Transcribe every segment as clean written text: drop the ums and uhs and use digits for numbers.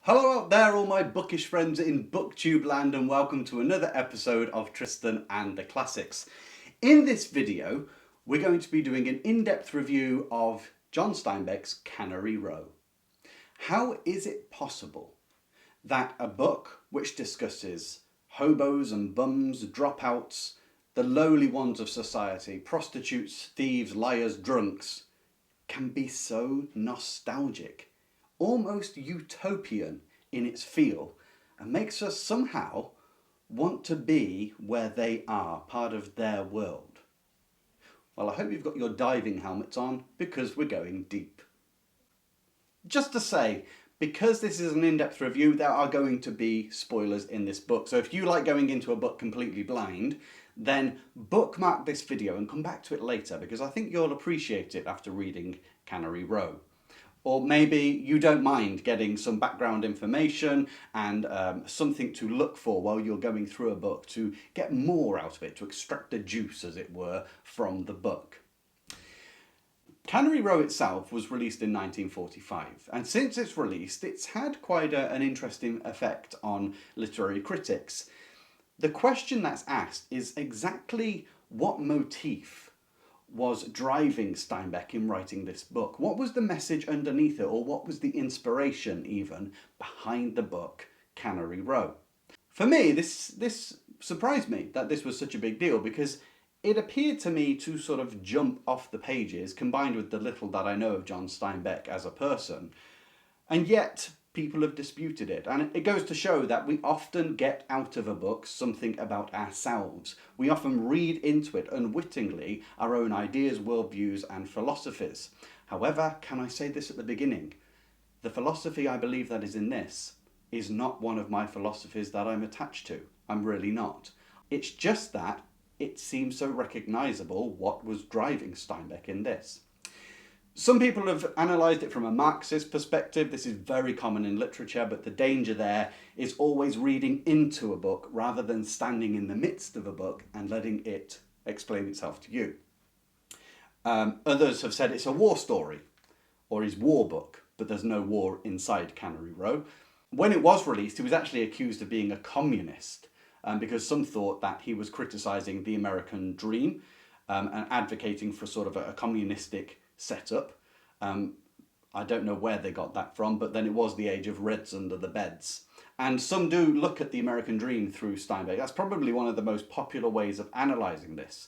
Hello out there, all my bookish friends in booktube land, and welcome to another episode of Tristan and the Classics. In this video, we're going to be doing an in-depth review of John Steinbeck's Cannery Row. How is it possible that a book which discusses hobos and bums, dropouts, the lowly ones of society, prostitutes, thieves, liars, drunks, can be so nostalgic, almost utopian in its feel, and makes us somehow want to be where they are, part of their world? Well, I hope you've got your diving helmets on, because we're going deep. Just to say, because this is an in-depth review, there are going to be spoilers in this book. So if you like going into a book completely blind, then bookmark this video and come back to it later, because I think you'll appreciate it after reading Cannery Row. Or maybe you don't mind getting some background information and something to look for while you're going through a book to get more out of it, to extract the juice, as it were, from the book. Cannery Row itself was released in 1945, and since its release, it's had quite an interesting effect on literary critics. The question that's asked is exactly what motif was driving Steinbeck in writing this book. What was the message underneath it, or what was the inspiration even behind the book Cannery Row? For me, this surprised me that this was such a big deal, because it appeared to me to sort of jump off the pages, combined with the little that I know of John Steinbeck as a person. And yet, people have disputed it. And it goes to show that we often get out of a book something about ourselves. We often read into it unwittingly our own ideas, worldviews, and philosophies. However, can I say this at the beginning? The philosophy I believe that is in this is not one of my philosophies that I'm attached to. I'm really not. It's just that it seems so recognisable what was driving Steinbeck in this. Some people have analysed it from a Marxist perspective. This is very common in literature, but the danger there is always reading into a book rather than standing in the midst of a book and letting it explain itself to you. Others have said it's a war story or his war book, but there's no war inside Cannery Row. When it was released, he was actually accused of being a communist, because some thought that he was criticising the American dream and advocating for sort of a communistic setup. I don't know where they got that from, but then it was the age of Reds under the beds. And some do look at the American dream through Steinbeck. That's probably one of the most popular ways of analysing this.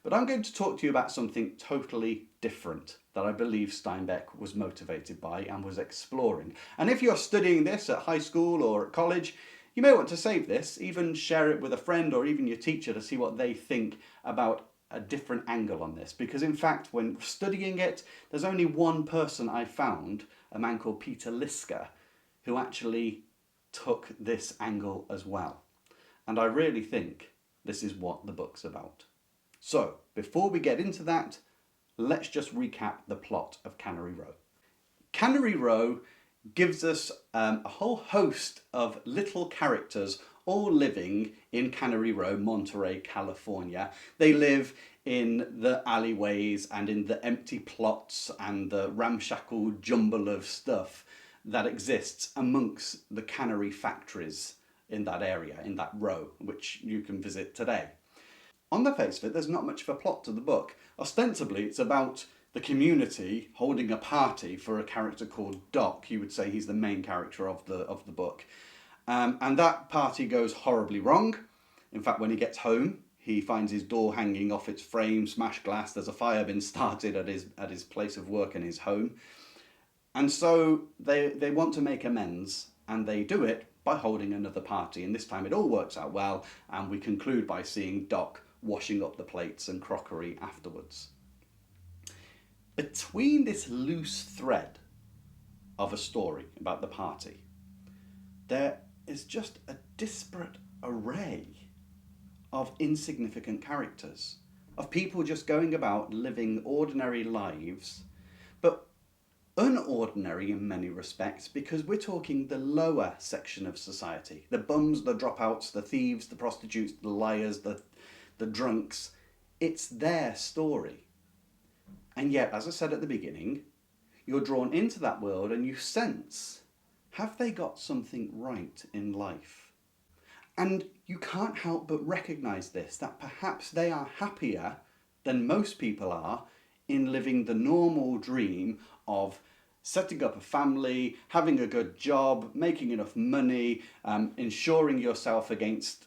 But I'm going to talk to you about something totally different that I believe Steinbeck was motivated by and was exploring. And if you're studying this at high school or at college, you may want to save this, even share it with a friend or even your teacher to see what they think about a different angle on this. Because in fact, when studying it, there's only one person I found, a man called Peter Liska, who actually took this angle as well. And I really think this is what the book's about. So, before we get into that, let's just recap the plot of Cannery Row. Cannery Row gives us a whole host of little characters all living in Cannery Row, Monterey, California. They live in the alleyways and in the empty plots and the ramshackle jumble of stuff that exists amongst the cannery factories in that area, in that row, which you can visit today. On the face of it, there's not much of a plot to the book. Ostensibly, it's about the community holding a party for a character called Doc. You would say he's the main character of the book. And that party goes horribly wrong. In fact, when he gets home, he finds his door hanging off its frame, smashed glass. There's a fire been started at his place of work and his home. And so they want to make amends, and they do it by holding another party. And this time it all works out well, and we conclude by seeing Doc washing up the plates and crockery afterwards. Between this loose thread of a story about the party, there is just a disparate array of insignificant characters, of people just going about living ordinary lives, but unordinary in many respects, because we're talking the lower section of society. The bums, the dropouts, the thieves, the prostitutes, the liars, the drunks. It's their story. And yet, as I said at the beginning, you're drawn into that world and you sense have they got something right in life? And you can't help but recognise this, that perhaps they are happier than most people are in living the normal dream of setting up a family, having a good job, making enough money, ensuring yourself against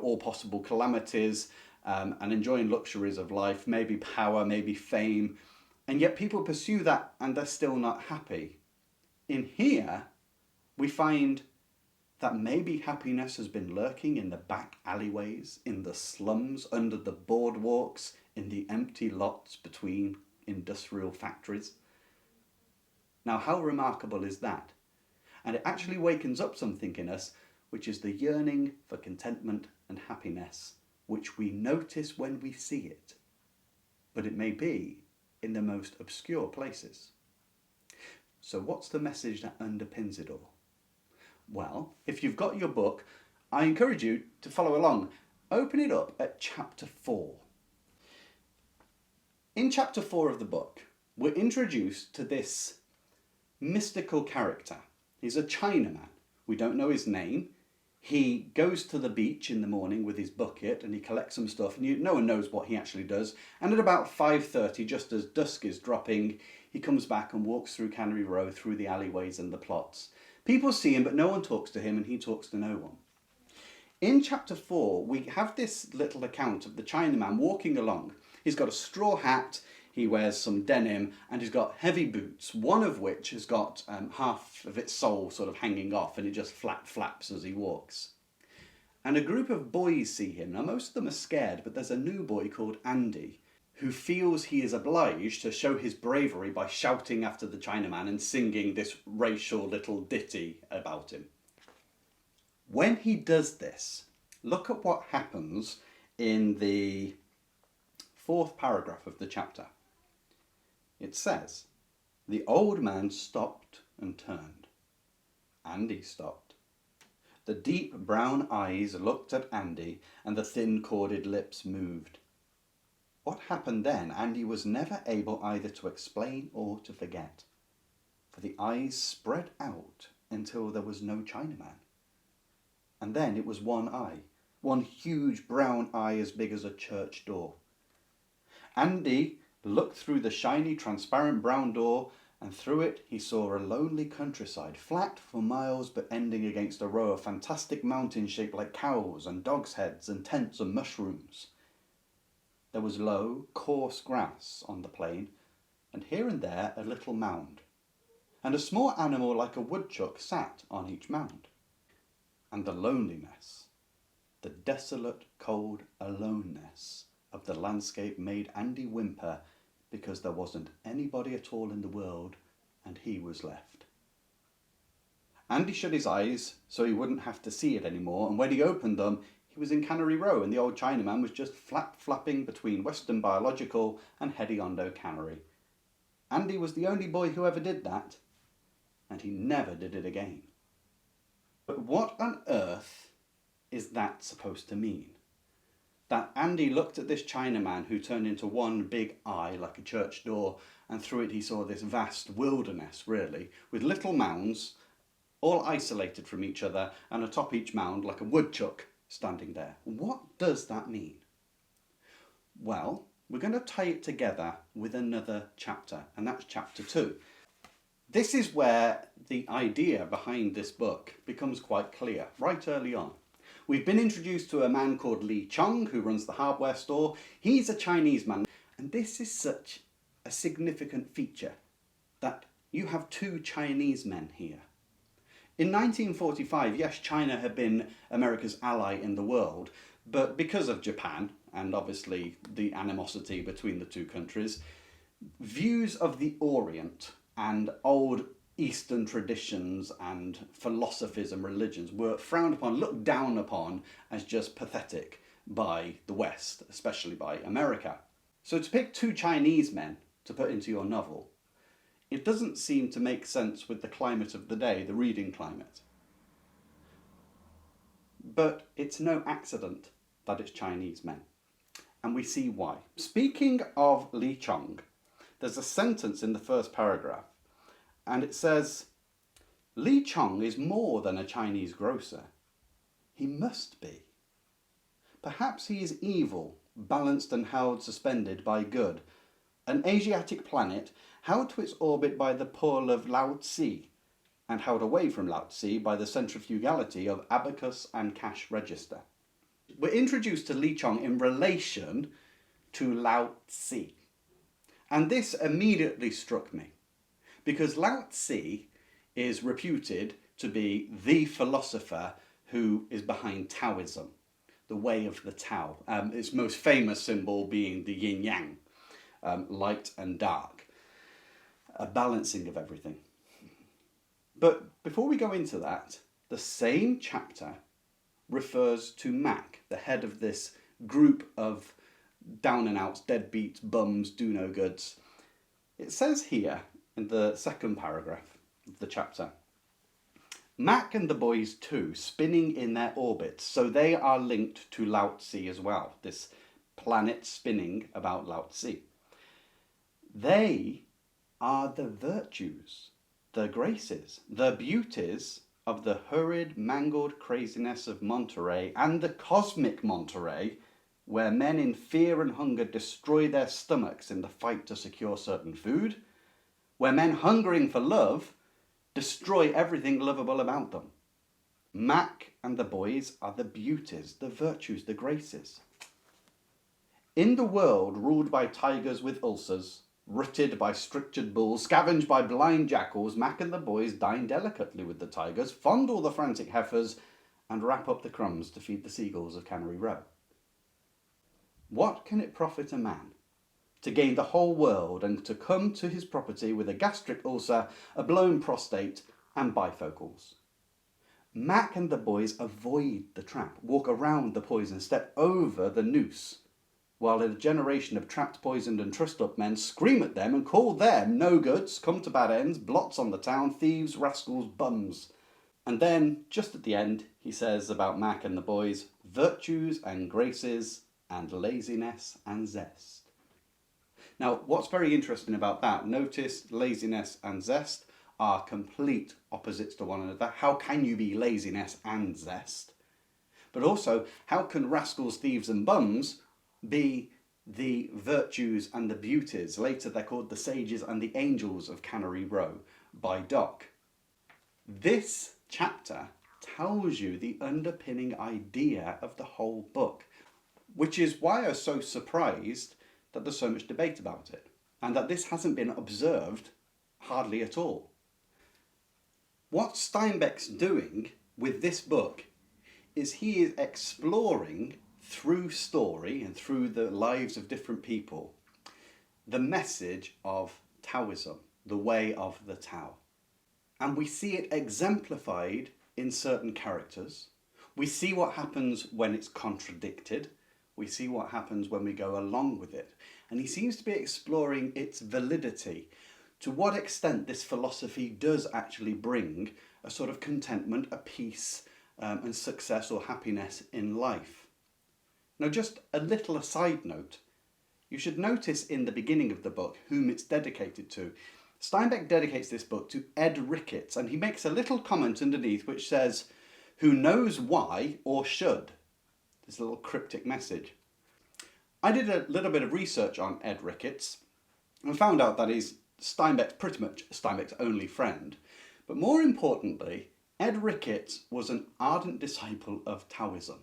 all possible calamities, and enjoying luxuries of life, maybe power, maybe fame. And yet people pursue that and they're still not happy. In here, we find that maybe happiness has been lurking in the back alleyways, in the slums, under the boardwalks, in the empty lots between industrial factories. Now, how remarkable is that? And it actually wakens up something in us, which is the yearning for contentment and happiness, which we notice when we see it. But it may be in the most obscure places. So what's the message that underpins it all? Well, if you've got your book, I encourage you to follow along. Open it up at chapter 4. In chapter 4 of the book, we're introduced to this mystical character. He's a Chinaman. We don't know his name. He goes to the beach in the morning with his bucket and he collects some stuff, and no one knows what he actually does. And at about 5:30, just as dusk is dropping, he comes back and walks through Cannery Row, through the alleyways and the plots. People see him, but no one talks to him, and he talks to no one. In chapter 4, we have this little account of the Chinaman walking along. He's got a straw hat, he wears some denim, and he's got heavy boots, one of which has got half of its sole sort of hanging off, and it just flaps as he walks. And a group of boys see him. Now, most of them are scared, but there's a new boy called Andy, who feels he is obliged to show his bravery by shouting after the Chinaman and singing this racial little ditty about him. When he does this, look at what happens in the 4th paragraph of the chapter. It says, "The old man stopped and turned. Andy stopped. The deep brown eyes looked at Andy and the thin corded lips moved. What happened then, Andy was never able either to explain or to forget, for the eyes spread out until there was no Chinaman. And then it was one eye, one huge brown eye as big as a church door. Andy looked through the shiny, transparent brown door, and through it he saw a lonely countryside, flat for miles but ending against a row of fantastic mountains shaped like cows and dogs' heads and tents and mushrooms. There was low, coarse grass on the plain, and here and there a little mound, and a small animal like a woodchuck sat on each mound. And the loneliness, the desolate, cold aloneness of the landscape made Andy whimper because there wasn't anybody at all in the world and he was left. Andy shut his eyes so he wouldn't have to see it anymore, and when he opened them, he was in Cannery Row, and the old Chinaman was just flapping between Western Biological and Hediondo Cannery. Andy was the only boy who ever did that, and he never did it again." But what on earth is that supposed to mean? That Andy looked at this Chinaman who turned into one big eye like a church door, and through it he saw this vast wilderness, really, with little mounds, all isolated from each other, and atop each mound like a woodchuck standing there. What does that mean? Well, we're going to tie it together with another chapter, and that's chapter 2. This is where the idea behind this book becomes quite clear, right early on. We've been introduced to a man called Chong, who runs the hardware store. He's a Chinese man, and this is such a significant feature, that you have two Chinese men here. In 1945, yes, China had been America's ally in the world, but because of Japan, and obviously the animosity between the two countries, views of the Orient and old Eastern traditions and philosophies and religions were frowned upon, looked down upon as just pathetic by the West, especially by America. So to pick two Chinese men to put into your novel, it doesn't seem to make sense with the climate of the day, the reading climate. But it's no accident that it's Chinese men. And we see why. Speaking of Chong, there's a sentence in the first paragraph, and it says, Li Chong is more than a Chinese grocer. He must be. Perhaps he is evil, balanced and held suspended by good, an Asiatic planet held to its orbit by the pull of Lao Tzu, and held away from Lao Tzu by the centrifugality of abacus and cash register. We're introduced to Li Chong in relation to Lao Tzu. And this immediately struck me, because Lao Tzu is reputed to be the philosopher who is behind Taoism, the way of the Tao. Its most famous symbol being the yin-yang, light and dark, a balancing of everything. But before we go into that, the same chapter refers to Mac, the head of this group of down and outs, deadbeats, bums, do no goods. It says here in the second paragraph of the chapter, Mac and the boys too, spinning in their orbits, so they are linked to Lao Tzu as well, this planet spinning about Lao Tzu. They are the virtues, the graces, the beauties of the hurried, mangled craziness of Monterey and the cosmic Monterey, where men in fear and hunger destroy their stomachs in the fight to secure certain food, where men hungering for love destroy everything lovable about them. Mac and the boys are the beauties, the virtues, the graces. In the world ruled by tigers with ulcers, rutted by strictured bulls, scavenged by blind jackals, Mac and the boys dine delicately with the tigers, fondle the frantic heifers, and wrap up the crumbs to feed the seagulls of Cannery Row. What can it profit a man to gain the whole world and to come to his property with a gastric ulcer, a blown prostate, and bifocals? Mac and the boys avoid the trap, walk around the poison, step over the noose, while a generation of trapped, poisoned and trussed-up men scream at them and call them no goods, come to bad ends, blots on the town, thieves, rascals, bums. And then, just at the end, he says about Mac and the boys, virtues and graces and laziness and zest. Now, what's very interesting about that, notice laziness and zest are complete opposites to one another. How can you be laziness and zest? But also, how can rascals, thieves and bums be the virtues and the beauties? Later they're called the sages and the angels of Cannery Row by Doc. This chapter tells you the underpinning idea of the whole book, which is why I was so surprised that there's so much debate about it, and that this hasn't been observed hardly at all. What Steinbeck's doing with this book is he is exploring through story and through the lives of different people the message of Taoism, the way of the Tao. And we see it exemplified in certain characters. We see what happens when it's contradicted. We see what happens when we go along with it. And he seems to be exploring its validity, to what extent this philosophy does actually bring a sort of contentment, a peace, and success or happiness in life. Now, just a little aside note, you should notice in the beginning of the book whom it's dedicated to. Steinbeck dedicates this book to Ed Ricketts, and he makes a little comment underneath which says, who knows why or should. This little cryptic message. I did a little bit of research on Ed Ricketts and found out that he's Steinbeck's pretty much Steinbeck's only friend. But more importantly, Ed Ricketts was an ardent disciple of Taoism.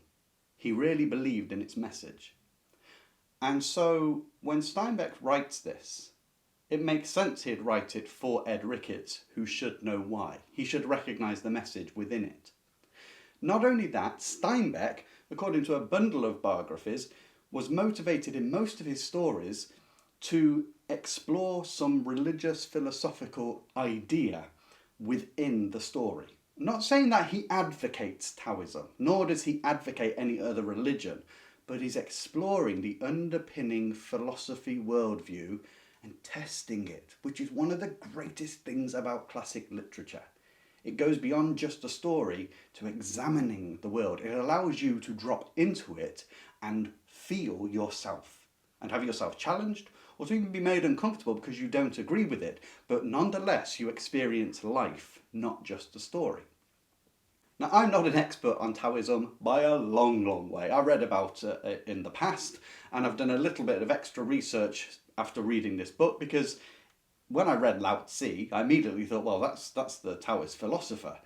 He really believed in its message. And so when Steinbeck writes this, it makes sense he'd write it for Ed Ricketts, who should know why. He should recognise the message within it. Not only that, Steinbeck, according to a bundle of biographies, was motivated in most of his stories to explore some religious philosophical idea within the story. I'm not saying that he advocates Taoism, nor does he advocate any other religion, but he's exploring the underpinning philosophy worldview and testing it, which is one of the greatest things about classic literature. It goes beyond just a story to examining the world. It allows you to drop into it and feel yourself and have yourself challenged or to even be made uncomfortable because you don't agree with it, but nonetheless you experience life, not just a story. Now, I'm not an expert on Taoism by a long, long way. I read about it in the past, and I've done a little bit of extra research after reading this book, because when I read Lao Tzu, I immediately thought, well, that's the Taoist philosopher.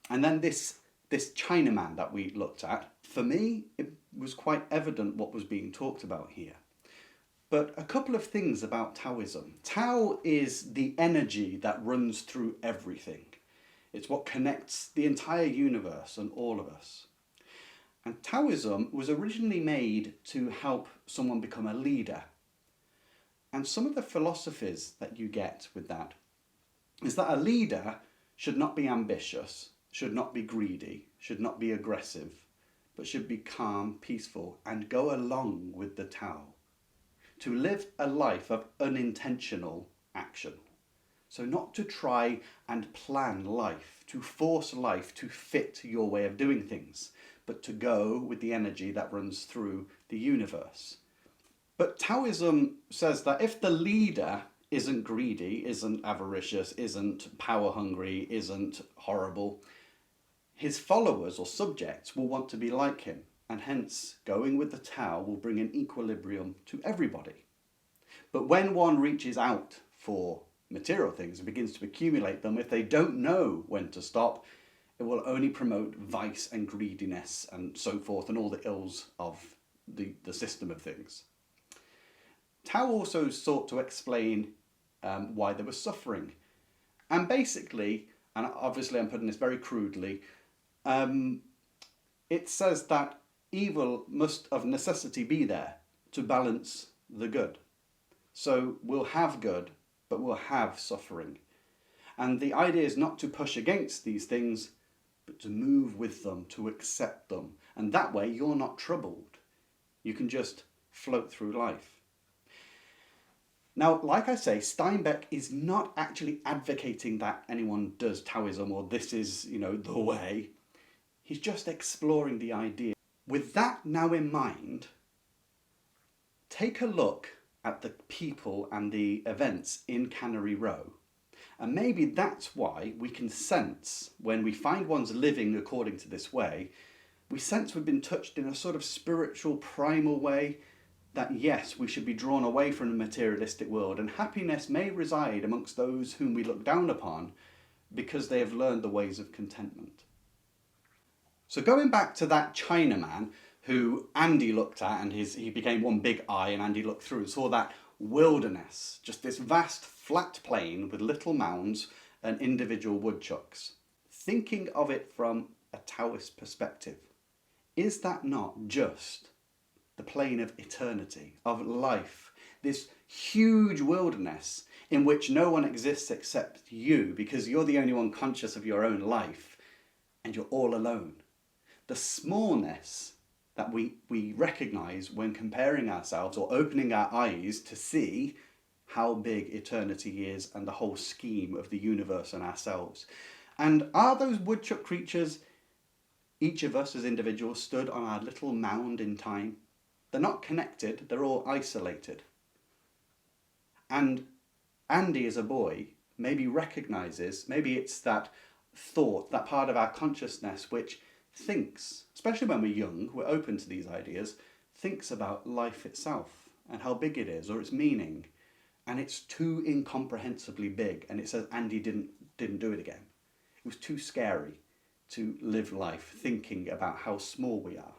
And then this Chinaman that we looked at, for me, it was quite evident what was being talked about here. But a couple of things about Taoism. Tao is the energy that runs through everything. It's what connects the entire universe and all of us. And Taoism was originally made to help someone become a leader. And some of the philosophies that you get with that is that a leader should not be ambitious, should not be greedy, should not be aggressive, but should be calm, peaceful, and go along with the Tao. To live a life of unintentional action. So not to try and plan life, to force life to fit your way of doing things, but to go with the energy that runs through the universe. But Taoism says that if the leader isn't greedy, isn't avaricious, isn't power hungry, isn't horrible, his followers or subjects will want to be like him, and hence going with the Tao will bring an equilibrium to everybody. But when one reaches out for material things and begins to accumulate them, if they don't know when to stop, it will only promote vice and greediness and so forth, and all the ills of the system of things. Tao also sought to explain why there was suffering. And basically, and obviously I'm putting this very crudely, it says that evil must of necessity be there to balance the good. So we'll have good, but we'll have suffering. And the idea is not to push against these things, but to move with them, to accept them. And that way you're not troubled. You can just float through life. Now, like I say, Steinbeck is not actually advocating that anyone does Taoism or this is, the way. He's just exploring the idea. With that now in mind, take a look at the people and the events in Cannery Row. And maybe that's why we can sense, when we find one's living according to this way, we sense we've been touched in a sort of spiritual, primal way, that yes, we should be drawn away from the materialistic world, and happiness may reside amongst those whom we look down upon because they have learned the ways of contentment. So going back to that Chinaman who Andy looked at, and he became one big eye, and Andy looked through and saw that wilderness, just this vast flat plain with little mounds and individual woodchucks. Thinking of it from a Taoist perspective, is that not just the plane of eternity, of life, this huge wilderness in which no one exists except you, because you're the only one conscious of your own life, and you're all alone? The smallness that we recognise when comparing ourselves or opening our eyes to see how big eternity is and the whole scheme of the universe and ourselves. And are those woodchuck creatures, each of us as individuals, stood on our little mound in time? They're not connected, they're all isolated. And Andy as a boy maybe recognises, maybe it's that thought, that part of our consciousness which thinks, especially when we're young, we're open to these ideas, thinks about life itself and how big it is or its meaning. And it's too incomprehensibly big, and it says Andy didn't do it again. It was too scary to live life thinking about how small we are.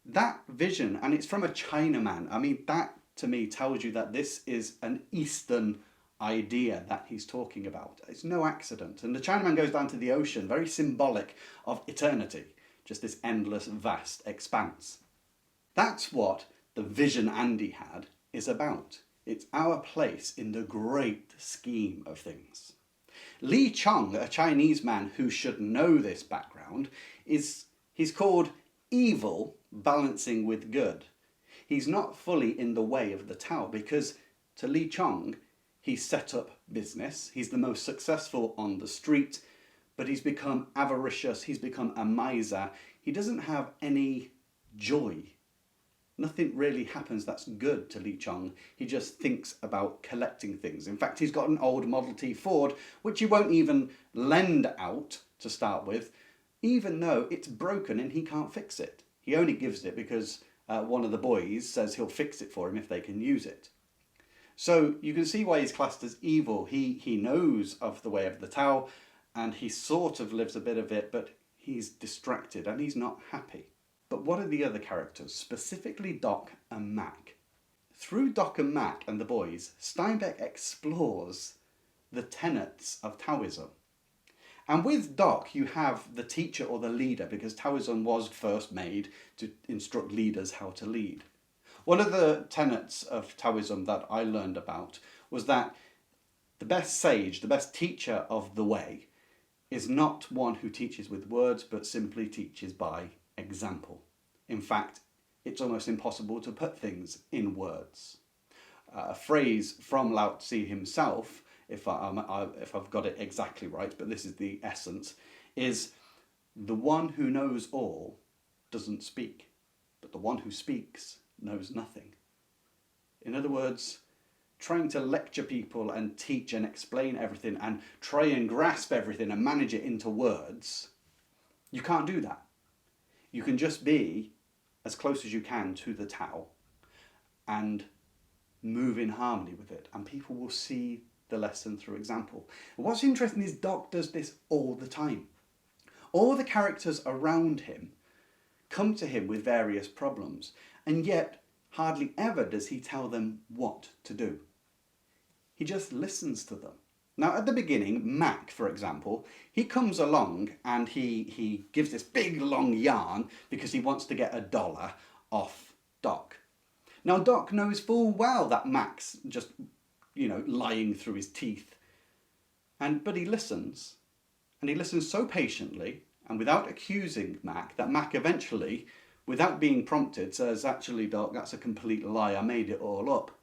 That vision, and it's from a Chinaman, I mean, that to me tells you that this is an Eastern idea that he's talking about. It's no accident. And the Chinaman goes down to the ocean, very symbolic of eternity, just this endless, vast expanse. That's what the vision Andy had is about. It's our place in the great scheme of things. Li Chong, a Chinese man who should know this background, he's called evil balancing with good. He's not fully in the way of the Tao because to Li Chong, he's set up business, he's the most successful on the street, but he's become avaricious, he's become a miser. He doesn't have any joy Nothing really happens that's good to Li Chong. He just thinks about collecting things. In fact, he's got an old Model T Ford, which he won't even lend out to start with, even though it's broken and he can't fix it. He only gives it because one of the boys says he'll fix it for him if they can use it. So you can see why he's classed as evil. He knows of the way of the Tao, and he sort of lives a bit of it, but he's distracted and he's not happy. But what are the other characters, specifically Doc and Mac? Through Doc and Mac and the boys, Steinbeck explores the tenets of Taoism. And with Doc, you have the teacher or the leader, because Taoism was first made to instruct leaders how to lead. One of the tenets of Taoism that I learned about was that the best sage, the best teacher of the way, is not one who teaches with words, but simply teaches by example. In fact, it's almost impossible to put things in words. A phrase from Lao Tzu himself, if I've got it exactly right, but this is the essence, is the one who knows all doesn't speak, but the one who speaks knows nothing. In other words, trying to lecture people and teach and explain everything and try and grasp everything and manage it into words, you can't do that. You can just be as close as you can to the Tao and move in harmony with it, and people will see the lesson through example. And what's interesting is Doc does this all the time. All the characters around him come to him with various problems, and yet hardly ever does he tell them what to do. He just listens to them. Now at the beginning, Mac, for example, he comes along and he gives this big long yarn because he wants to get $1 off Doc. Now Doc knows full well that Mac's just, lying through his teeth. But he listens, and he listens so patiently and without accusing Mac that Mac eventually, without being prompted, says, "Actually, Doc, that's a complete lie. I made it all up."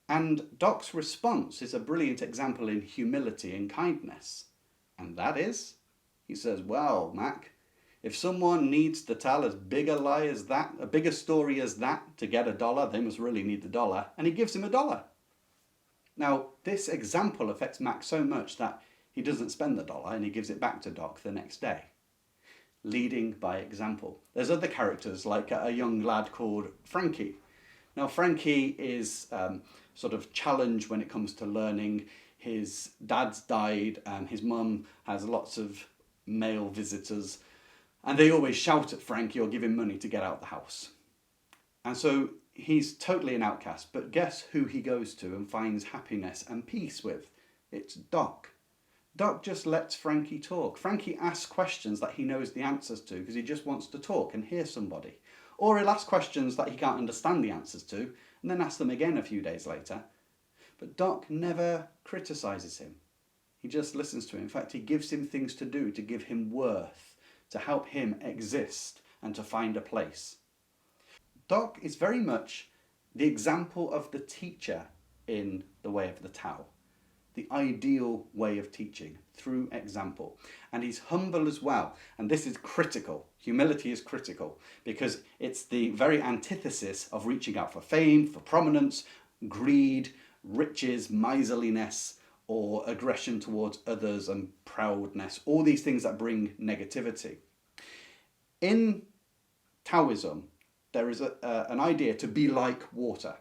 And Doc's response is a brilliant example in humility and kindness. And that is, he says, "Well, Mac, if someone needs to tell as big a lie as that, a bigger story as that, to get $1, they must really need the dollar." And he gives him $1. Now, this example affects Mac so much that he doesn't spend the $1 and he gives it back to Doc the next day. Leading by example. There's other characters, like a young lad called Frankie. Now, Frankie is sort of challenged when it comes to learning. His dad's died, his mum has lots of male visitors, and they always shout at Frankie or give him money to get out the house. And so he's totally an outcast, but guess who he goes to and finds happiness and peace with? It's Doc. Doc just lets Frankie talk. Frankie asks questions that he knows the answers to because he just wants to talk and hear somebody. Or he'll ask questions that he can't understand the answers to and then ask them again a few days later. But Doc never criticises him. He just listens to him. In fact, he gives him things to do to give him worth, to help him exist and to find a place. Doc is very much the example of the teacher in the way of the Tao. The ideal way of teaching, through example. And he's humble as well. And this is critical. Humility is critical because it's the very antithesis of reaching out for fame, for prominence, greed, riches, miserliness, or aggression towards others and proudness. All these things that bring negativity. In Taoism, there is an idea to be like water.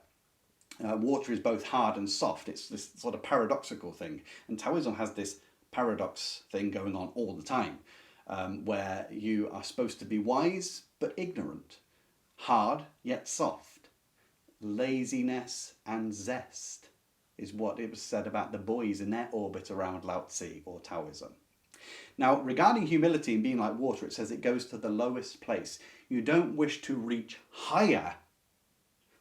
Water is both hard and soft. It's this sort of paradoxical thing. And Taoism has this paradox thing going on all the time, where you are supposed to be wise but ignorant, hard yet soft. Laziness and zest is what it was said about the boys in their orbit around Lao Tzu or Taoism. Now, regarding humility and being like water, it says it goes to the lowest place. You don't wish to reach higher,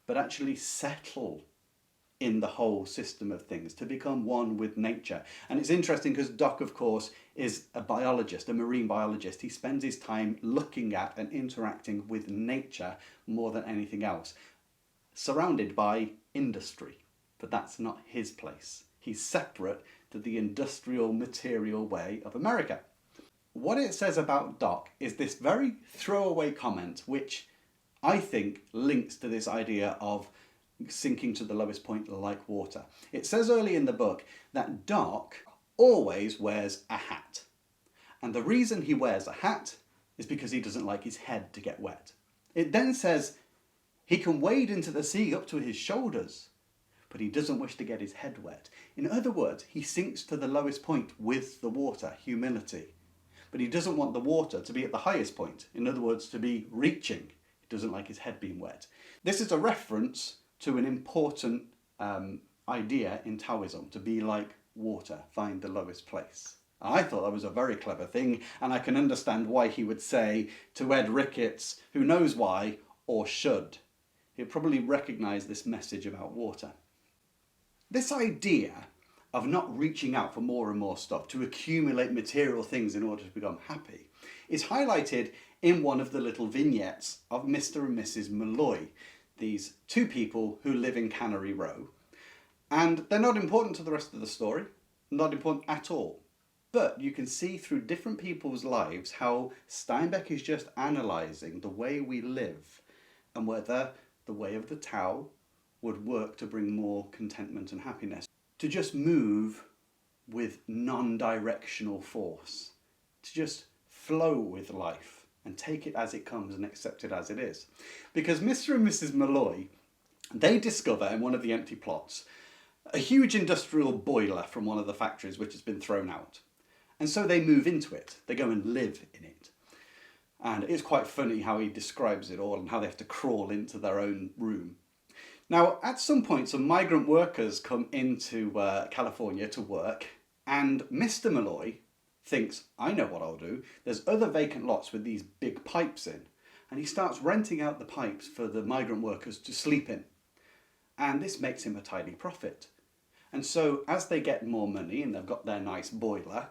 but actually settle in the whole system of things, to become one with nature. And it's interesting because Doc, of course, is a biologist, a marine biologist. He spends his time looking at and interacting with nature more than anything else, surrounded by industry. But that's not his place. He's separate to the industrial material way of America. What it says about Doc is this very throwaway comment, which I think links to this idea of sinking to the lowest point like water. It says early in the book that Dark always wears a hat. And the reason he wears a hat is because he doesn't like his head to get wet. It then says he can wade into the sea up to his shoulders, but he doesn't wish to get his head wet. In other words, he sinks to the lowest point with the water, humility. But he doesn't want the water to be at the highest point. In other words, to be reaching. He doesn't like his head being wet. This is a reference to an important idea in Taoism, to be like water, find the lowest place. I thought that was a very clever thing, and I can understand why he would say to Ed Ricketts, who knows why, or should. He'd probably recognise this message about water. This idea of not reaching out for more and more stuff, to accumulate material things in order to become happy, is highlighted in one of the little vignettes of Mr. and Mrs. Malloy, these two people who live in Cannery Row. And they're not important to the rest of the story, not important at all. But you can see through different people's lives how Steinbeck is just analysing the way we live and whether the way of the Tao would work to bring more contentment and happiness. To just move with non-directional force. To just flow with life and take it as it comes and accept it as it is. Because Mr. and Mrs. Malloy, they discover in one of the empty plots a huge industrial boiler from one of the factories which has been thrown out. And so they move into it. They go and live in it. And it's quite funny how he describes it all and how they have to crawl into their own room. Now, at some point, some migrant workers come into California to work, and Mr. Malloy thinks, I know what I'll do. There's other vacant lots with these big pipes in. And he starts renting out the pipes for the migrant workers to sleep in. And this makes him a tidy profit. And so as they get more money and they've got their nice boiler,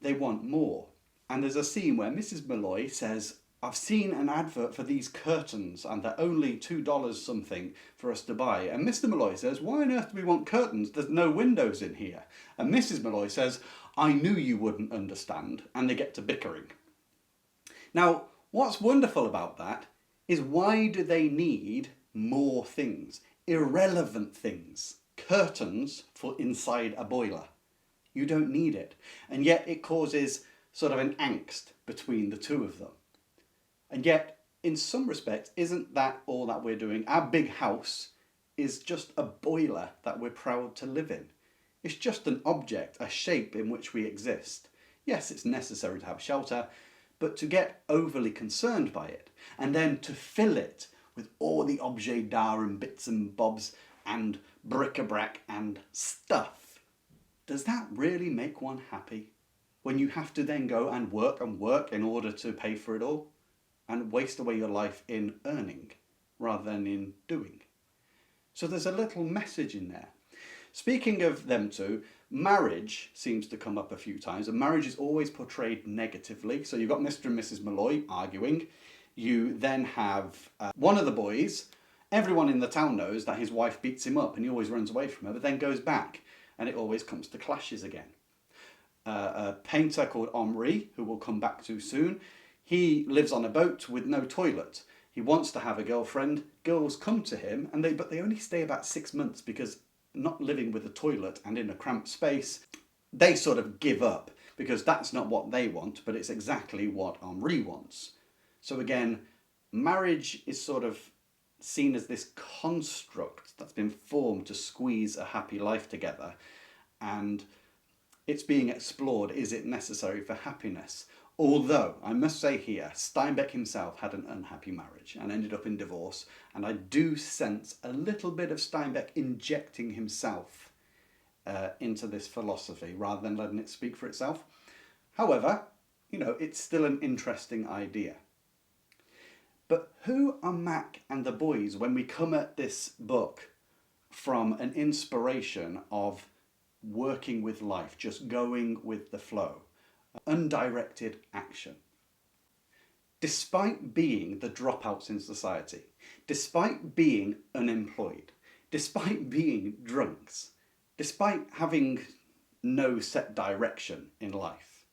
they want more. And there's a scene where Mrs. Malloy says, I've seen an advert for these curtains and they're only $2 something for us to buy. And Mr. Malloy says, why on earth do we want curtains? There's no windows in here. And Mrs. Malloy says, I knew you wouldn't understand. And they get to bickering. Now, what's wonderful about that is why do they need more things? Irrelevant things. Curtains for inside a boiler. You don't need it. And yet it causes sort of an angst between the two of them. And yet, in some respects, isn't that all that we're doing? Our big house is just a boiler that we're proud to live in. It's just an object, a shape in which we exist. Yes, it's necessary to have shelter, but to get overly concerned by it, and then to fill it with all the objets d'art and bits and bobs and bric-a-brac and stuff, does that really make one happy? When you have to then go and work in order to pay for it all? And waste away your life in earning rather than in doing. So there's a little message in there. Speaking of them two, marriage seems to come up a few times, and marriage is always portrayed negatively. So you've got Mr. and Mrs. Malloy arguing. You then have one of the boys. Everyone in the town knows that his wife beats him up and he always runs away from her, but then goes back, and it always comes to clashes again. A painter called Henri, who we'll come back to soon, he lives on a boat with no toilet. He wants to have a girlfriend. Girls come to him, but they only stay about 6 months because not living with a toilet and in a cramped space, they sort of give up because that's not what they want, but it's exactly what Henri wants. So again, marriage is sort of seen as this construct that's been formed to squeeze a happy life together, and it's being explored. Is it necessary for happiness? Although, I must say here, Steinbeck himself had an unhappy marriage and ended up in divorce, and I do sense a little bit of Steinbeck injecting himself into this philosophy rather than letting it speak for itself. However, it's still an interesting idea. But who are Mac and the boys when we come at this book from an inspiration of working with life, just going with the flow? Undirected action. Despite being the dropouts in society, despite being unemployed, despite being drunks, despite having no set direction in life,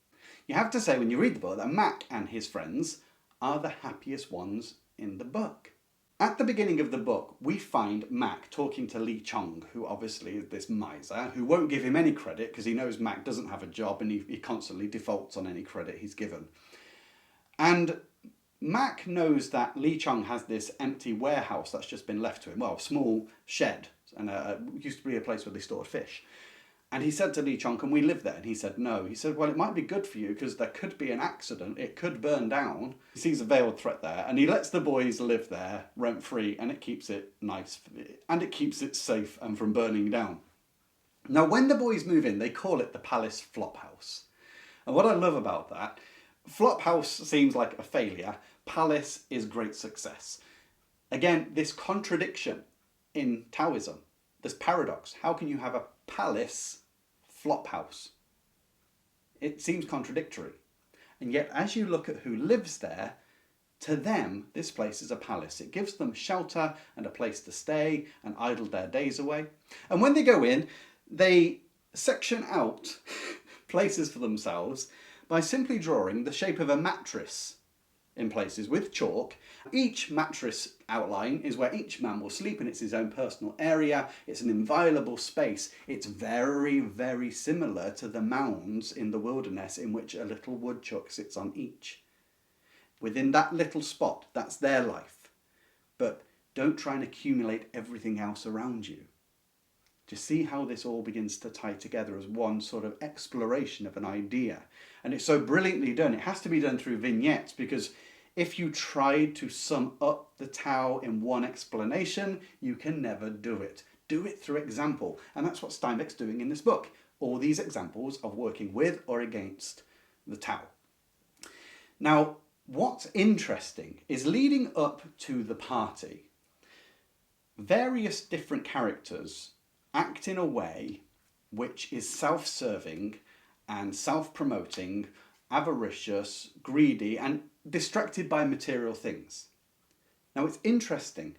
you have to say when you read the book that Mac and his friends are the happiest ones in the book. At the beginning of the book, we find Mac talking to Chong, who obviously is this miser, who won't give him any credit because he knows Mac doesn't have a job and he constantly defaults on any credit he's given. And Mac knows that Chong has this empty warehouse that's just been left to him, well, a small shed, and it used to be a place where they stored fish. And he said to Chong, can we live there? And he said no. He said, well, it might be good for you because there could be an accident. It could burn down. He sees a veiled threat there and he lets the boys live there rent free, and it keeps it nice and it keeps it safe and from burning down. Now, when the boys move in, they call it the Palace Flophouse. And what I love about that, Flophouse seems like a failure. Palace is great success. Again, this contradiction in Taoism, this paradox. How can you have a palace flophouse? It seems contradictory. And yet, as you look at who lives there, to them, this place is a palace. It gives them shelter and a place to stay and idle their days away. And when they go in, they section out places for themselves by simply drawing the shape of a mattress in places with chalk. Each mattress outline is where each man will sleep, and it's his own personal area. It's an inviolable space. It's very, very similar to the mounds in the wilderness in which a little woodchuck sits on each. Within that little spot, that's their life. But don't try and accumulate everything else around you. Just see how this all begins to tie together as one sort of exploration of an idea. And it's so brilliantly done. It has to be done through vignettes, because if you tried to sum up the Tao in one explanation, you can never do it. Do it through example. And that's what Steinbeck's doing in this book. All these examples of working with or against the Tao. Now, what's interesting is leading up to the party, various different characters act in a way which is self-serving and self-promoting, avaricious, greedy, and distracted by material things. Now, it's interesting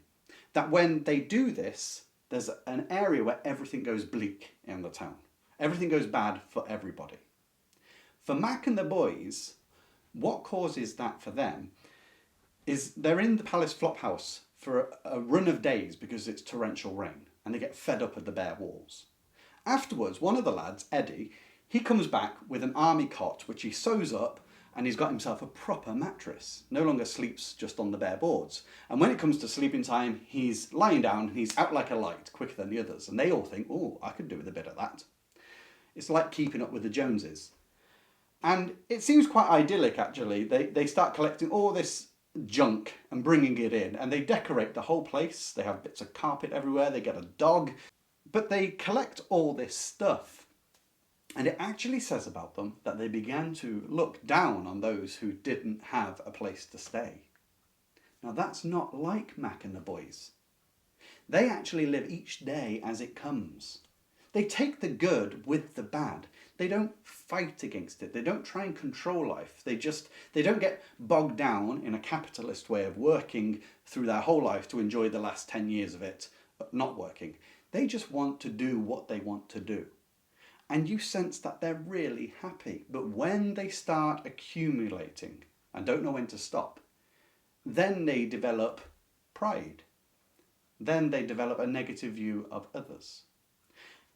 that when they do this, there's an area where everything goes bleak in the town. Everything goes bad for everybody. For Mac and the boys, what causes that for them is they're in the Palace Flophouse for a run of days because it's torrential rain, and they get fed up at the bare walls. Afterwards, one of the lads, Eddie, he comes back with an army cot which he sews up, and he's got himself a proper mattress. No longer sleeps just on the bare boards. And when it comes to sleeping time, he's lying down and he's out like a light, quicker than the others. And they all think, oh, I could do with a bit of that. It's like keeping up with the Joneses. And it seems quite idyllic, actually. They start collecting all this junk and bringing it in, and they decorate the whole place. They have bits of carpet everywhere. They get a dog. But they collect all this stuff. And it actually says about them that they began to look down on those who didn't have a place to stay. Now, that's not like Mac and the boys. They actually live each day as it comes. They take the good with the bad. They don't fight against it. They don't try and control life. They don't get bogged down in a capitalist way of working through their whole life to enjoy the last 10 years of it, but not working. They just want to do what they want to do. And you sense that they're really happy. But when they start accumulating and don't know when to stop, then they develop pride. Then they develop a negative view of others.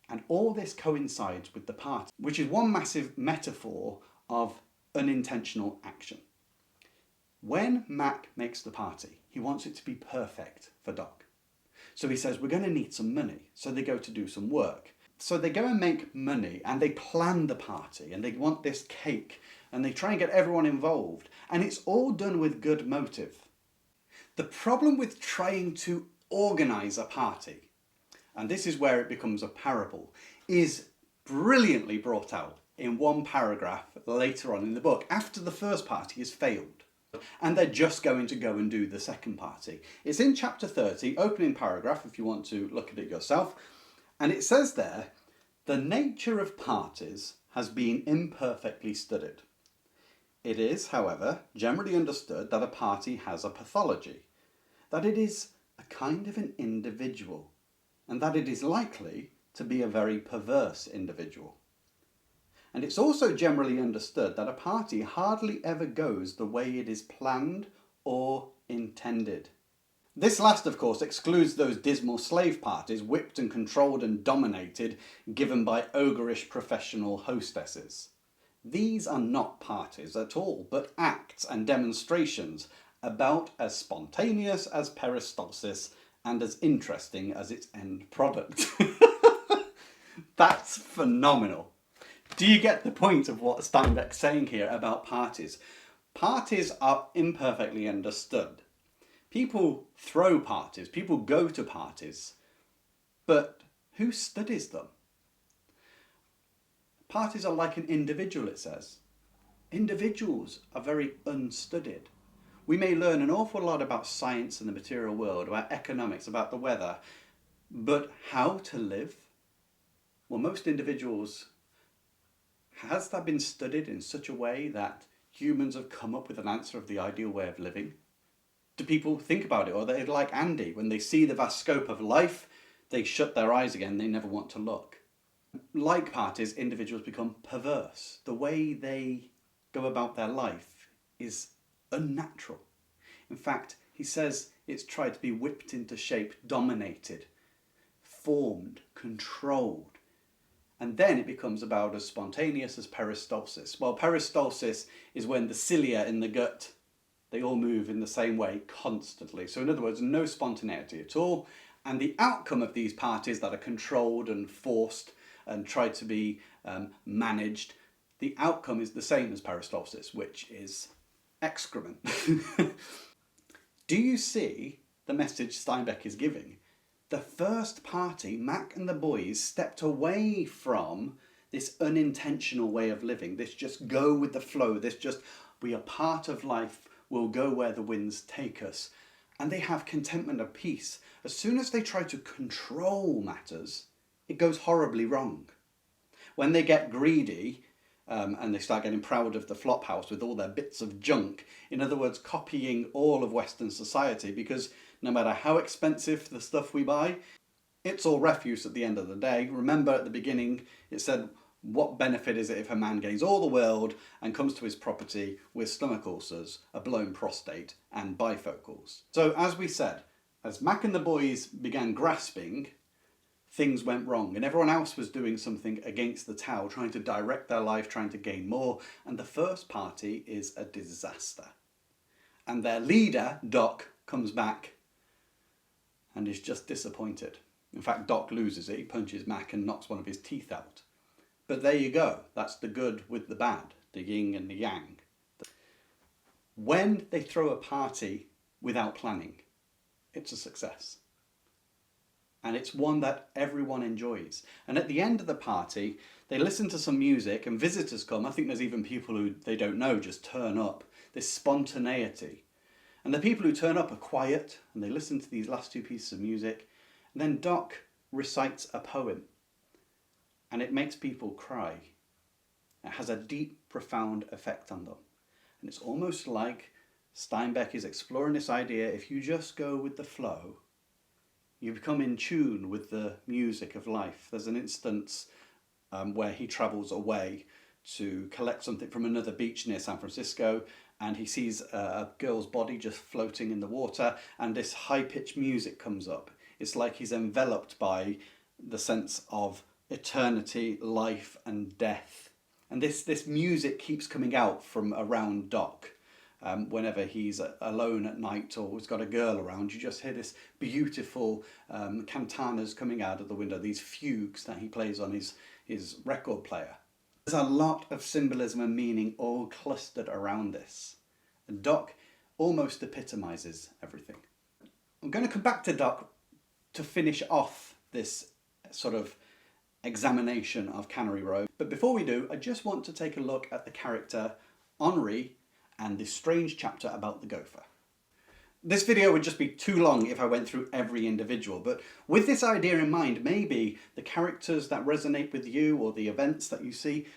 And all this coincides with the party, which is one massive metaphor of unintentional action. When Mac makes the party, he wants it to be perfect for Doc. So he says, we're going to need some money. So they go to do some work. So they go and make money, and they plan the party, and they want this cake, and they try and get everyone involved. And it's all done with good motive. The problem with trying to organise a party, and this is where it becomes a parable, is brilliantly brought out in one paragraph later on in the book, after the first party has failed. And they're just going to go and do the second party. It's in chapter 30, opening paragraph, if you want to look at it yourself. And it says there, the nature of parties has been imperfectly studied. It is, however, generally understood that a party has a pathology, that it is a kind of an individual, and that it is likely to be a very perverse individual. And it's also generally understood that a party hardly ever goes the way it is planned or intended. This last, of course, excludes those dismal slave parties whipped and controlled and dominated, given by ogreish professional hostesses. These are not parties at all, but acts and demonstrations about as spontaneous as peristalsis and as interesting as its end product. That's phenomenal. Do you get the point of what Steinbeck's saying here about parties? Parties are imperfectly understood. People throw parties, people go to parties, but who studies them? Parties are like an individual, it says. Individuals are very unstudied. We may learn an awful lot about science and the material world, about economics, about the weather, but how to live? Well, most individuals, has that been studied in such a way that humans have come up with an answer of the ideal way of living? Do people think about it? Or are they like Andy, when they see the vast scope of life, they shut their eyes again, they never want to look. Like parties, individuals become perverse. The way they go about their life is unnatural. In fact, he says it's tried to be whipped into shape, dominated, formed, controlled. And then it becomes about as spontaneous as peristalsis. Well, peristalsis is when the cilia in the gut, they all move in the same way constantly. So in other words, no spontaneity at all. And the outcome of these parties that are controlled and forced and tried to be managed, the outcome is the same as peristalsis, which is excrement. Do you see the message Steinbeck is giving? The first party, Mac and the boys, stepped away from this unintentional way of living, this just go with the flow, this just, we are part of life, we'll go where the winds take us. And they have contentment and peace. As soon as they try to control matters, it goes horribly wrong. When they get greedy, and they start getting proud of the Flophouse with all their bits of junk, in other words, copying all of Western society, because no matter how expensive the stuff we buy, it's all refuse at the end of the day. Remember at the beginning, it said, what benefit is it if a man gains all the world and comes to his property with stomach ulcers, a blown prostate and bifocals? So as we said, as Mac and the boys began grasping, things went wrong and everyone else was doing something against the Tao, trying to direct their life, trying to gain more, and the first party is a disaster. And their leader, Doc, comes back and is just disappointed. In fact, Doc loses it, he punches Mac and knocks one of his teeth out. But there you go, that's the good with the bad, the yin and the yang. When they throw a party without planning, it's a success. And it's one that everyone enjoys. And at the end of the party, they listen to some music and visitors come. I think there's even people who they don't know just turn up. This spontaneity. And the people who turn up are quiet and they listen to these last two pieces of music. And then Doc recites a poem. And it makes people cry. It has a deep, profound effect on them. And it's almost like Steinbeck is exploring this idea, if you just go with the flow, you become in tune with the music of life. There's an instance where he travels away to collect something from another beach near San Francisco, and he sees a girl's body just floating in the water, and this high-pitched music comes up. It's like he's enveloped by the sense of eternity, life and death. And this music keeps coming out from around Doc. Whenever he's alone at night or he's got a girl around, you just hear this beautiful cantanas coming out of the window, these fugues that he plays on his record player. There's a lot of symbolism and meaning all clustered around this. And Doc almost epitomises everything. I'm going to come back to Doc to finish off this sort of examination of Cannery Row. But before we do, I just want to take a look at the character Henri and this strange chapter about the gopher. This video would just be too long if I went through every individual, but with this idea in mind, maybe the characters that resonate with you or the events that you see,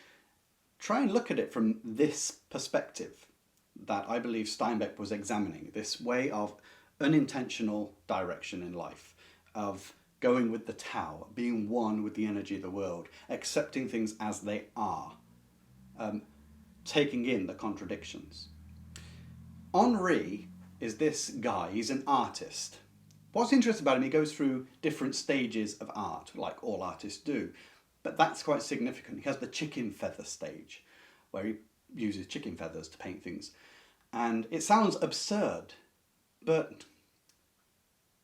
try and look at it from this perspective that I believe Steinbeck was examining, this way of unintentional direction in life, of going with the Tao, being one with the energy of the world, accepting things as they are, taking in the contradictions. Henri is this guy. He's an artist. What's interesting about him, he goes through different stages of art, like all artists do. But that's quite significant. He has the chicken feather stage, where he uses chicken feathers to paint things. And it sounds absurd, but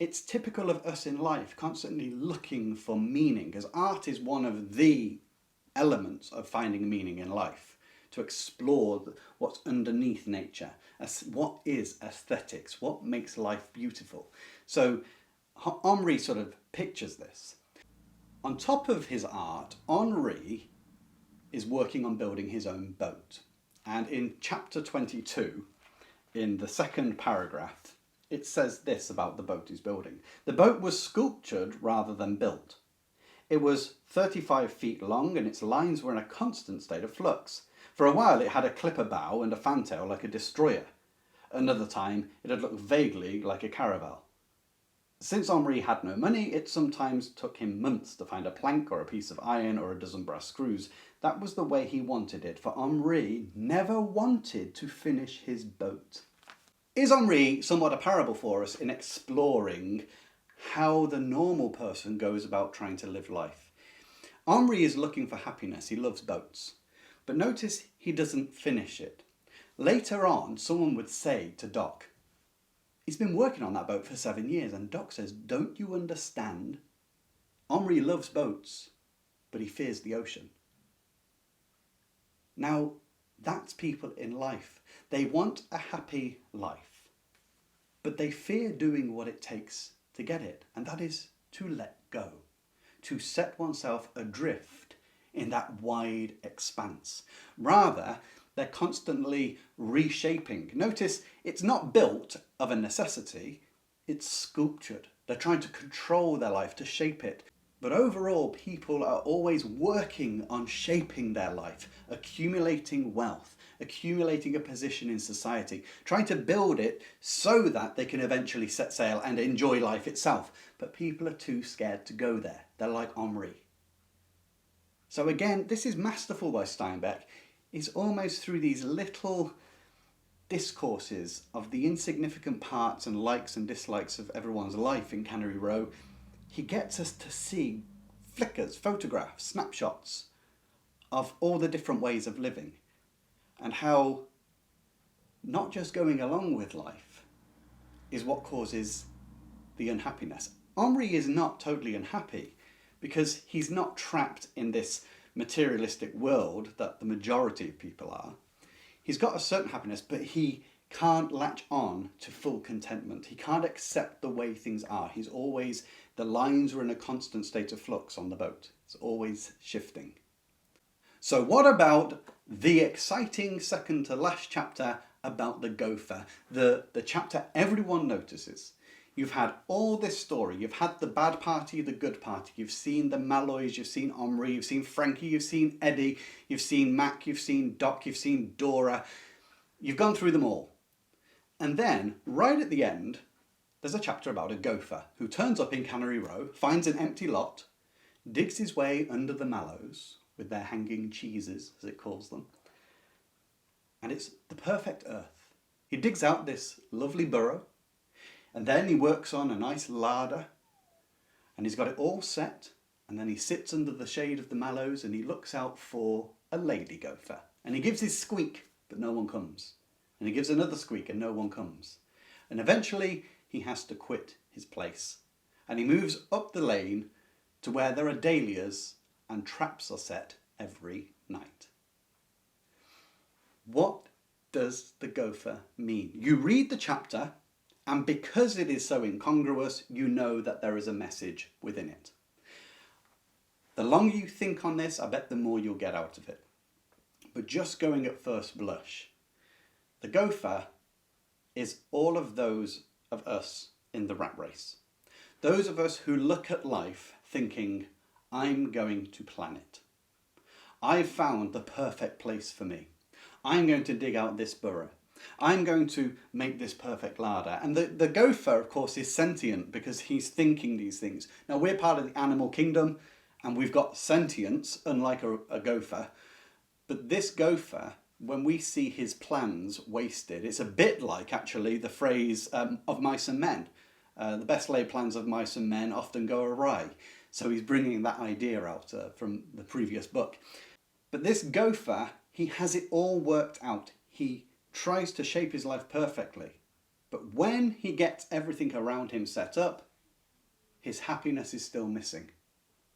it's typical of us in life, constantly looking for meaning, because art is one of the elements of finding meaning in life, to explore what's underneath nature, what is aesthetics, what makes life beautiful. So Henri sort of pictures this. On top of his art, Henri is working on building his own boat. And in chapter 22, in the second paragraph, it says this about the boat he's building. The boat was sculptured rather than built. It was 35 feet long and its lines were in a constant state of flux. For a while it had a clipper bow and a fantail like a destroyer. Another time it had looked vaguely like a caravel. Since Henri had no money, it sometimes took him months to find a plank or a piece of iron or a dozen brass screws. That was the way he wanted it, for Henri never wanted to finish his boat. Is Henri somewhat a parable for us in exploring how the normal person goes about trying to live life? Henri is looking for happiness. He loves boats. But notice he doesn't finish it. Later on, someone would say to Doc, he's been working on that boat for 7 years, and Doc says, don't you understand? Henri loves boats, but he fears the ocean. Now, that's people in life. They want a happy life, but they fear doing what it takes to get it, and that is to let go, to set oneself adrift in that wide expanse. Rather, they're constantly reshaping. Notice it's not built of a necessity, it's sculptured. They're trying to control their life, to shape it. But overall, people are always working on shaping their life, accumulating wealth, accumulating a position in society, trying to build it so that they can eventually set sail and enjoy life itself. But people are too scared to go there. They're like Henri. So again, this is masterful by Steinbeck. It's almost through these little discourses of the insignificant parts and likes and dislikes of everyone's life in Cannery Row, he gets us to see flickers, photographs, snapshots of all the different ways of living, and how not just going along with life is what causes the unhappiness. Henri is not totally unhappy because he's not trapped in this materialistic world that the majority of people are. He's got a certain happiness, but he can't latch on to full contentment. He can't accept the way things are. He's always, the lines are in a constant state of flux on the boat. It's always shifting. So what about the exciting second to last chapter about the gopher? The chapter everyone notices. You've had all this story. You've had the bad party, the good party. You've seen the Malloys, you've seen Henri, you've seen Frankie, you've seen Eddie, you've seen Mac, you've seen Doc, you've seen Dora. You've gone through them all. And then, right at the end, there's a chapter about a gopher who turns up in Cannery Row, finds an empty lot, digs his way under the mallows, with their hanging cheeses, as it calls them. And it's the perfect earth. He digs out this lovely burrow, and then he works on a nice larder, and he's got it all set, and then he sits under the shade of the mallows and he looks out for a lady gopher. And he gives his squeak, but no one comes. And he gives another squeak and no one comes. And eventually he has to quit his place. And he moves up the lane to where there are dahlias and traps are set every night. What does the gopher mean? You read the chapter, and because it is so incongruous, you know that there is a message within it. The longer you think on this, I bet the more you'll get out of it. But just going at first blush, the gopher is all of those of us in the rat race. Those of us who look at life thinking, I'm going to plan it. I've found the perfect place for me. I'm going to dig out this burrow. I'm going to make this perfect larder. And the gopher, of course, is sentient because he's thinking these things. Now, we're part of the animal kingdom and we've got sentience, unlike a gopher. But this gopher when we see his plans wasted, it's a bit like actually the phrase of mice and men. The best laid plans of mice and men often go awry. So he's bringing that idea out from the previous book. But this gopher, he has it all worked out. He tries to shape his life perfectly. But when he gets everything around him set up, his happiness is still missing.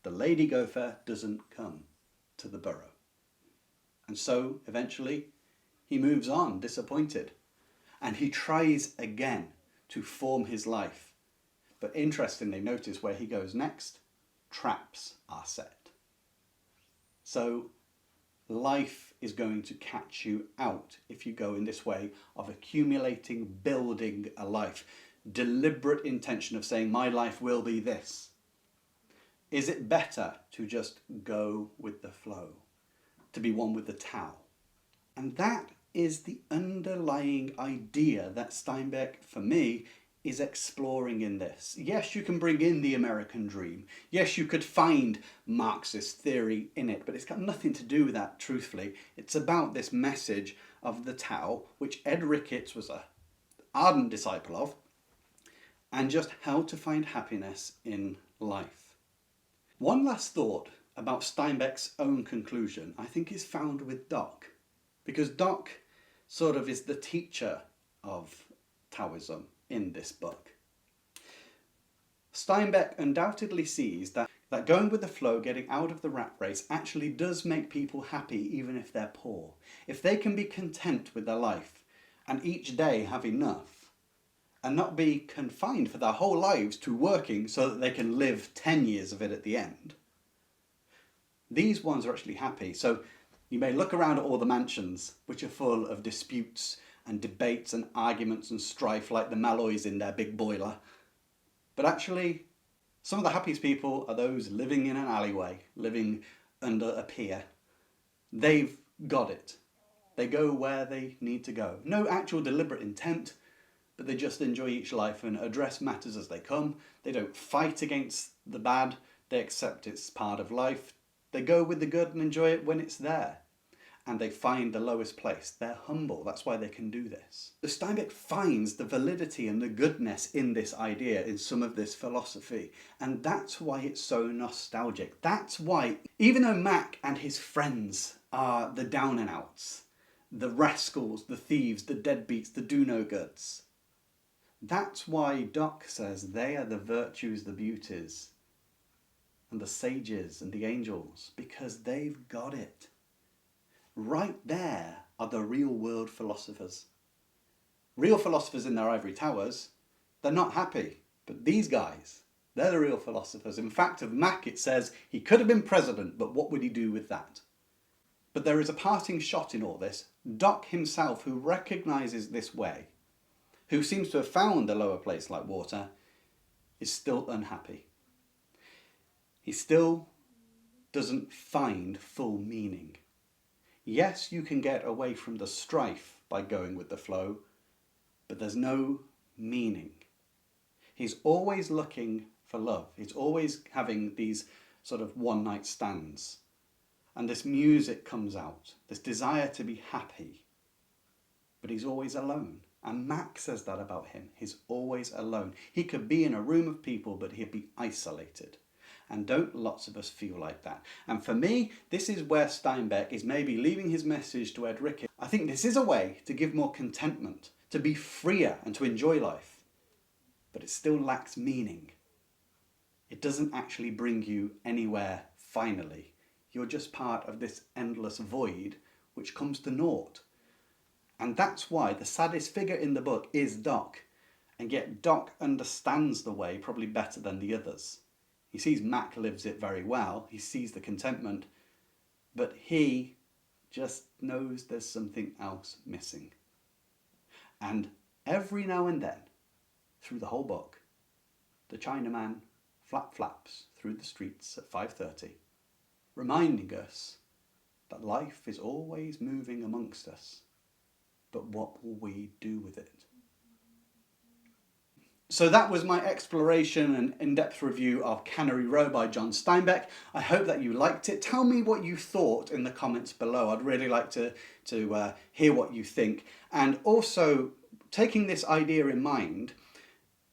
The lady gopher doesn't come to the burrow. And so eventually he moves on disappointed. And he tries again to form his life. But interestingly, notice where he goes next. Traps are set. So life is going to catch you out if you go in this way of accumulating, building a life. Deliberate intention of saying, my life will be this. Is it better to just go with the flow? To be one with the Tao? And that is the underlying idea that Steinbeck, for me, is exploring in this. Yes, you can bring in the American dream. Yes, you could find Marxist theory in it, but it's got nothing to do with that, truthfully. It's about this message of the Tao, which Ed Ricketts was an ardent disciple of, and just how to find happiness in life. One last thought about Steinbeck's own conclusion, I think, is found with Doc, because Doc sort of is the teacher of Taoism in this book. Steinbeck undoubtedly sees that going with the flow, getting out of the rat race, actually does make people happy even if they're poor. If they can be content with their life and each day have enough and not be confined for their whole lives to working so that they can live 10 years of it at the end, these ones are actually happy. So you may look around at all the mansions which are full of disputes and debates and arguments and strife like the Malloys in their big boiler. But actually, some of the happiest people are those living in an alleyway, living under a pier. They've got it. They go where they need to go. No actual deliberate intent, but they just enjoy each life and address matters as they come. They don't fight against the bad. They accept it's part of life. They go with the good and enjoy it when it's there. And they find the lowest place. They're humble. That's why they can do this. So Steinbeck finds the validity and the goodness in this idea, in some of this philosophy. And that's why it's so nostalgic. That's why, even though Mac and his friends are the down and outs, the rascals, the thieves, the deadbeats, the do-no-goods, that's why Doc says they are the virtues, the beauties, and the sages and the angels, because they've got it. Right there are the real world philosophers. Real philosophers in their ivory towers, they're not happy. But these guys, they're the real philosophers. In fact, of Mac it says he could have been president, but what would he do with that? But there is a parting shot in all this. Doc himself, who recognises this way, who seems to have found a lower place like water, is still unhappy. He still doesn't find full meaning. Yes, you can get away from the strife by going with the flow, but there's no meaning. He's always looking for love. He's always having these sort of one-night stands. And this music comes out, this desire to be happy. But he's always alone. And Mac says that about him. He's always alone. He could be in a room of people, but he'd be isolated. And don't lots of us feel like that? And for me, this is where Steinbeck is maybe leaving his message to Ed Ricketts. I think this is a way to give more contentment, to be freer and to enjoy life. But it still lacks meaning. It doesn't actually bring you anywhere finally. You're just part of this endless void which comes to naught. And that's why the saddest figure in the book is Doc. And yet Doc understands the way probably better than the others. He sees Mac lives it very well. He sees the contentment. But he just knows there's something else missing. And every now and then, through the whole book, the Chinaman flaps through the streets at 5:30, reminding us that life is always moving amongst us. But what will we do with it? So that was my exploration and in-depth review of Cannery Row by John Steinbeck. I hope that you liked it. Tell me what you thought in the comments below. I'd really like to hear what you think. And also, taking this idea in mind,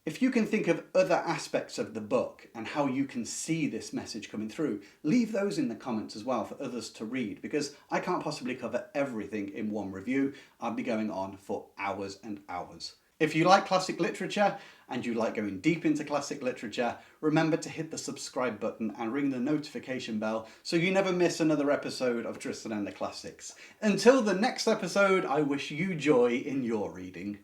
if you can think of other aspects of the book and how you can see this message coming through, leave those in the comments as well for others to read, because I can't possibly cover everything in one review. I'll be going on for hours and hours. If you like classic literature and you like going deep into classic literature, remember to hit the subscribe button and ring the notification bell so you never miss another episode of Tristan and the Classics. Until the next episode, I wish you joy in your reading.